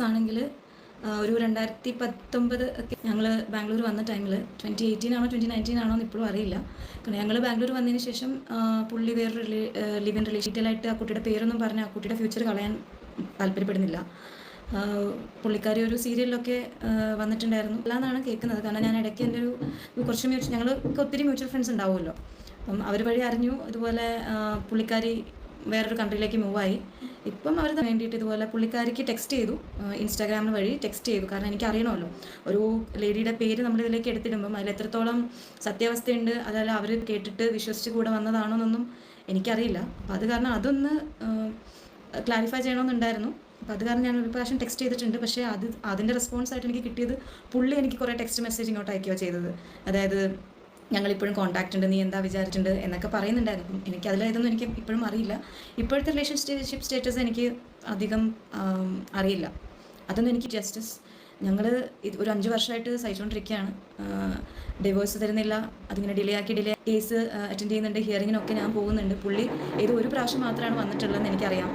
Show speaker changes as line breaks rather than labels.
ആണെങ്കിൽ ഒരു 2019 ഒക്കെ ഞങ്ങൾ ബാംഗ്ലൂർ വന്ന ടൈമിൽ 2018 ആണോ 2019 ആണോ എന്ന് ഇപ്പോഴും അറിയില്ല. കാരണം ഞങ്ങൾ ബാംഗ്ലൂർ വന്നതിന് ശേഷം പുള്ളി വേറൊരു ലിവ് ഇൻ റിലേഷൻഷിപ്പിലായിട്ട് ആ കുട്ടിയുടെ പേരൊന്നും പറഞ്ഞ് ആ കുട്ടിയുടെ ഫ്യൂച്ചർ കളയാൻ താല്പര്യപ്പെടുന്നില്ല. പുള്ളിക്കാരി ഒരു സീരിയലിലൊക്കെ വന്നിട്ടുണ്ടായിരുന്നു അല്ലാന്നാണ് കേൾക്കുന്നത്. കാരണം ഞാൻ ഇടയ്ക്ക് എൻ്റെ ഒരു കുറച്ച് ഞങ്ങൾക്ക് ഒത്തിരി മ്യൂച്വൽ ഫ്രണ്ട്സ് ഉണ്ടാവുമല്ലോ. അപ്പം അവർ വഴി അറിഞ്ഞു ഇതുപോലെ പുള്ളിക്കാരി വേറൊരു കൺട്രിയിലേക്ക് മൂവായി. ഇപ്പം അവർ വേണ്ടിയിട്ട് ഇതുപോലെ പുള്ളിക്കാരിക്ക് ടെക്സ്റ്റ് ചെയ്തു, ഇൻസ്റ്റാഗ്രാമിൽ വഴി ടെക്സ്റ്റ് ചെയ്തു. കാരണം എനിക്ക് അറിയണമല്ലോ ഒരു ലേഡിയുടെ പേര് നമ്മൾ ഇതിലേക്ക് എടുത്തിടുമ്പം അതിൽ എത്രത്തോളം സത്യാവസ്ഥയുണ്ട്, അതല്ല അവർ കേട്ടിട്ട് വിശ്വസിച്ച് കൂടെ വന്നതാണോ എന്നൊന്നും എനിക്കറിയില്ല. അപ്പം അത് കാരണം അതൊന്ന് ക്ലാരിഫൈ ചെയ്യണമെന്നുണ്ടായിരുന്നു. അപ്പോൾ അത് കാരണം ഞാൻ ഒരു പ്രാവശ്യം ടെക്സ്റ്റ് ചെയ്തിട്ടുണ്ട്. പക്ഷേ അതിൻ്റെ റെസ്പോൺസായിട്ട് എനിക്ക് കിട്ടിയത് പുള്ളി എനിക്ക് കുറേ ടെക്സ്റ്റ് മെസ്സേജ് ഇങ്ങോട്ട് അയക്കുകയോ ചെയ്തത്. അതായത് ഞങ്ങളിപ്പോഴും കോൺടാക്റ്റ് ഉണ്ട്, നീ എന്താ വിചാരിച്ചിട്ടുണ്ട് എന്നൊക്കെ പറയുന്നുണ്ടായിരുന്നു. ഇതൊന്നും എനിക്ക് ഇപ്പോഴും അറിയില്ല. ഇപ്പോഴത്തെ റിലേഷൻഷിപ്പ് സ്റ്റേറ്റസ് എനിക്ക് അധികം അറിയില്ല. അതൊന്നും എനിക്ക് ജസ്റ്റിസ് ഞങ്ങൾ ഒരു 5 വർഷമായിട്ട് സഹിച്ചുകൊണ്ടിരിക്കുകയാണ്. ഡിവോഴ്സ് തരുന്നില്ല, അതിങ്ങനെ ഡിലേ ആക്കി കേസ് അറ്റൻഡ് ചെയ്യുന്നുണ്ട്, ഹിയറിങ്ങിനൊക്കെ ഞാൻ പോകുന്നുണ്ട്. പുള്ളി ഒരു പ്രാവശ്യം മാത്രമാണ് വന്നിട്ടുള്ളതെന്ന് എനിക്കറിയാം.